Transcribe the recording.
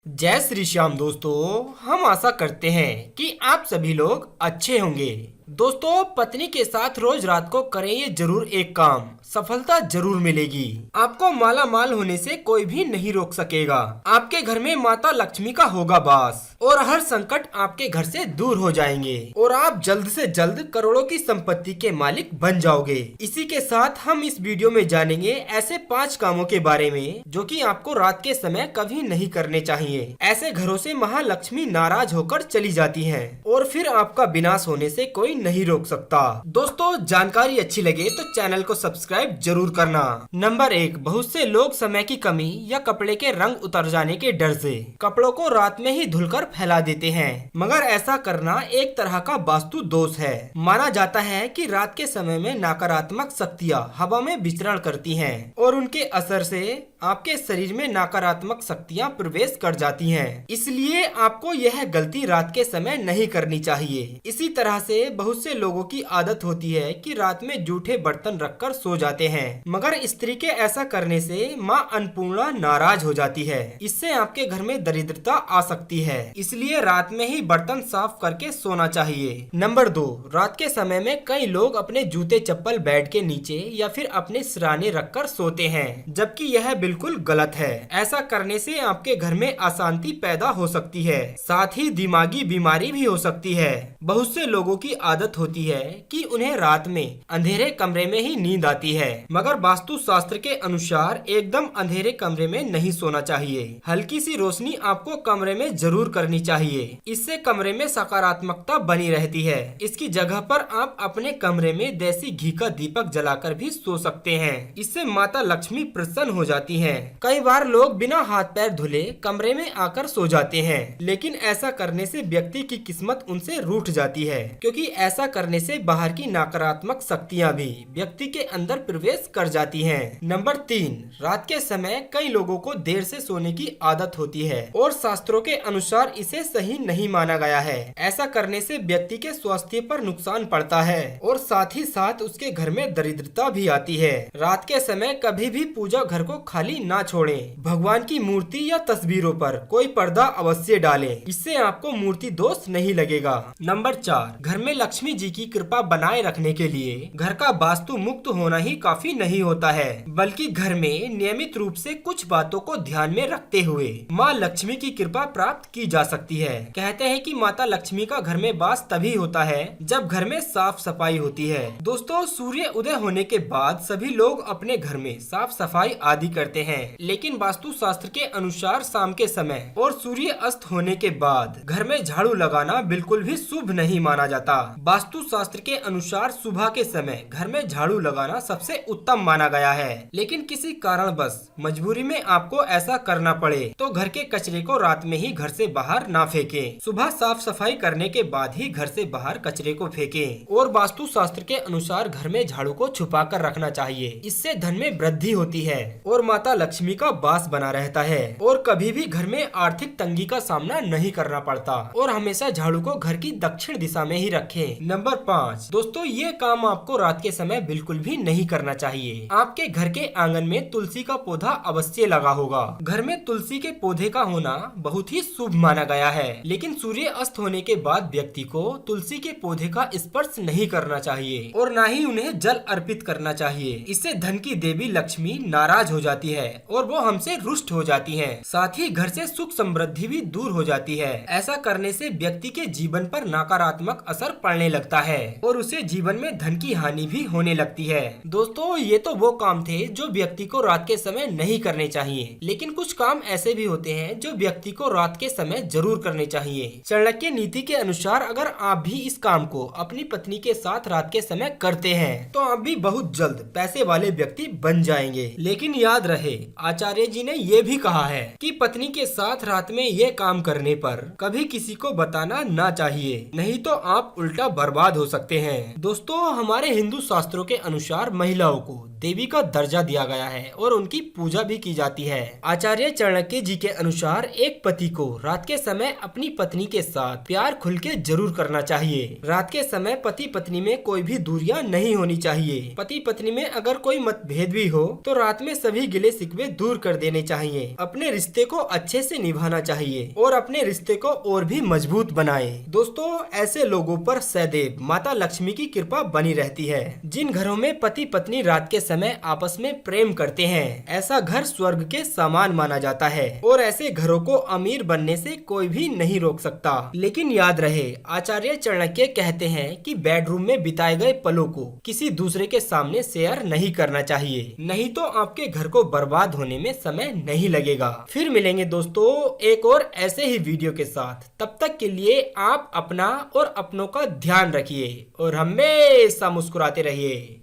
जय श्री श्याम दोस्तों, हम आशा करते हैं कि आप सभी लोग अच्छे होंगे। दोस्तों, पत्नी के साथ रोज रात को करें ये जरूर एक काम, सफलता जरूर मिलेगी। आपको माला माल होने से कोई भी नहीं रोक सकेगा। आपके घर में माता लक्ष्मी का होगा वास और हर संकट आपके घर से दूर हो जाएंगे और आप जल्द से जल्द करोड़ों की संपत्ति के मालिक बन जाओगे। इसी के साथ हम इस वीडियो में जानेंगे ऐसे 5 कामों के बारे में जो कि आपको रात के समय कभी नहीं करने चाहिए। ऐसे घरों से महालक्ष्मी नाराज होकर चली जाती हैं और फिर आपका विनाश होने से कोई नहीं रोक सकता। दोस्तों, जानकारी अच्छी लगे तो चैनल को सब्सक्राइब जरूर करना। नंबर 1, बहुत से लोग समय की कमी या कपड़े के रंग उतर जाने के डर से कपड़ों को रात में ही धुलकर फैला देते हैं, मगर ऐसा करना एक तरह का वास्तु दोष है। माना जाता है कि रात के समय में नकारात्मक शक्तियां हवा में विचरण करती हैं और उनके असर से आपके शरीर में नकारात्मक शक्तियां प्रवेश कर जाती हैं। इसलिए आपको यह गलती रात के समय नहीं करनी चाहिए। इसी तरह से बहुत से लोगों की आदत होती है कि रात में जूठे बर्तन रखकर सो जाते हैं, मगर स्त्री के ऐसा करने से मां अन्नपूर्णा नाराज हो जाती है। इससे आपके घर में दरिद्रता आ सकती है, इसलिए रात में ही बर्तन साफ करके सोना चाहिए। नंबर 2, रात के समय में कई लोग अपने जूते चप्पल बेड के नीचे या फिर अपने सिरहाने रखकर सोते हैं, जबकि यह बिल्कुल गलत है। ऐसा करने से आपके घर में अशांति पैदा हो सकती है, साथ ही दिमागी बीमारी भी हो सकती है। बहुत से लोगों की आदत होती है कि उन्हें रात में अंधेरे कमरे में ही नींद आती है, मगर वास्तु शास्त्र के अनुसार एकदम अंधेरे कमरे में नहीं सोना चाहिए। हल्की सी रोशनी आपको कमरे में जरूर करनी चाहिए, इससे कमरे में सकारात्मकता बनी रहती है। इसकी जगह पर आप अपने कमरे में देसी घी का दीपक जलाकर भी सो सकते हैं, इससे माता लक्ष्मी प्रसन्न हो जाती हैं। कई बार लोग बिना हाथ पैर धुले कमरे में आकर सो जाते हैं, लेकिन ऐसा करने से व्यक्ति की किस्मत उनसे रूठ जाती है, क्योंकि ऐसा करने से बाहर की नकारात्मक शक्तियां भी व्यक्ति के अंदर प्रवेश कर जाती हैं। नंबर 3, रात के समय कई लोगों को देर से सोने की आदत होती है और शास्त्रों के अनुसार इसे सही नहीं माना गया है। ऐसा करने से व्यक्ति के स्वास्थ्य पर नुकसान पड़ता है और साथ ही साथ उसके घर में दरिद्रता भी आती है। रात के समय कभी भी पूजा घर को खाली ना छोड़ें। भगवान की मूर्ति या तस्वीरों पर कोई पर्दा अवश्य डालें, इससे आपको मूर्ति दोष नहीं लगेगा। नंबर 4, घर में लक्ष्मी जी की कृपा बनाए रखने के लिए घर का वास्तु मुक्त होना ही काफी नहीं होता है, बल्कि घर में नियमित रूप से कुछ बातों को ध्यान में रखते हुए माँ लक्ष्मी की कृपा प्राप्त की जा सकती है। कहते हैं कि माता लक्ष्मी का घर में वास तभी होता है जब घर में साफ सफाई होती है। दोस्तों, सूर्य उदय होने के बाद सभी लोग अपने घर में साफ सफाई आदि करते हैं, लेकिन वास्तु शास्त्र के अनुसार शाम के समय और सूर्य अस्त होने के बाद घर में झाड़ू लगाना बिल्कुल भी शुभ नहीं माना जाता। वास्तु शास्त्र के अनुसार सुबह के समय घर में झाड़ू लगाना सबसे उत्तम माना गया है, लेकिन किसी कारणवश मजबूरी में आपको ऐसा करना पड़े तो घर के कचरे को रात में ही घर से बाहर ना फेंकें। सुबह साफ सफाई करने के बाद ही घर से बाहर कचरे को फेंकें और वास्तु शास्त्र के अनुसार घर में झाड़ू को छुपा कर रखना चाहिए। इससे धन में वृद्धि होती है और माता लक्ष्मी का वास बना रहता है और कभी भी घर में आर्थिक तंगी का सामना नहीं करना पड़ता। और हमेशा झाड़ू को घर की दक्षिण दिशा में ही रखें। नंबर 5, दोस्तों, ये काम आपको रात के समय बिल्कुल भी नहीं करना चाहिए। आपके घर के आंगन में तुलसी का पौधा अवश्य लगा होगा। घर में तुलसी के पौधे का होना बहुत ही शुभ माना गया है, लेकिन सूर्य अस्त होने के बाद व्यक्ति को तुलसी के पौधे का स्पर्श नहीं करना चाहिए और न ही उन्हें जल अर्पित करना चाहिए। इससे धन की देवी लक्ष्मी नाराज हो जाती है और वो हमसे रुष्ट हो जाती हैं। साथ ही घर से सुख समृद्धि भी दूर हो जाती है। ऐसा करने से व्यक्ति के जीवन पर नकारात्मक असर पड़ने लगता है और उसे जीवन में धन की हानि भी होने लगती है। दोस्तों, ये तो वो काम थे जो व्यक्ति को रात के समय नहीं करने चाहिए, लेकिन कुछ काम ऐसे भी होते हैं जो व्यक्ति को रात के समय जरूर करने चाहिए। चाणक्य नीति के अनुसार अगर आप भी इस काम को अपनी पत्नी के साथ रात के समय करते हैं तो आप भी बहुत जल्द पैसे वाले व्यक्ति बन जाएंगे। लेकिन याद रहे, आचार्य जी ने ये भी कहा है कि पत्नी के साथ रात में ये काम करने पर कभी किसी को बताना ना चाहिए, नहीं तो आप उल्टा बर्बाद हो सकते हैं। दोस्तों, हमारे हिंदू शास्त्रों के अनुसार महिलाओं को देवी का दर्जा दिया गया है और उनकी पूजा भी की जाती है। आचार्य चाणक्य जी के अनुसार एक पति को रात के समय अपनी पत्नी के साथ प्यार खुल के जरूर करना चाहिए। रात के समय पति पत्नी में कोई भी दूरियां नहीं होनी चाहिए। पति पत्नी में अगर कोई मतभेद भी हो तो रात में सभी गिले शिकवे दूर कर देने चाहिए। अपने रिश्ते को अच्छे से निभाना चाहिए और अपने रिश्ते को और भी मजबूत बनाए। दोस्तों, ऐसे लोगों पर सदैव माता लक्ष्मी की कृपा बनी रहती है। जिन घरों में पति पत्नी रात के समय आपस में प्रेम करते हैं, ऐसा घर स्वर्ग के समान माना जाता है और ऐसे घरों को अमीर बनने से कोई भी नहीं रोक सकता। लेकिन याद रहे, आचार्य चाणक्य कहते हैं कि बेडरूम में बिताए गए पलों को किसी दूसरे के सामने शेयर नहीं करना चाहिए, नहीं तो आपके घर को बर्बाद होने में समय नहीं लगेगा। फिर मिलेंगे दोस्तों एक और ऐसे ही वीडियो के साथ। तब तक के लिए आप अपना और अपनों का ध्यान रखिए और हमेशा मुस्कुराते रहिए।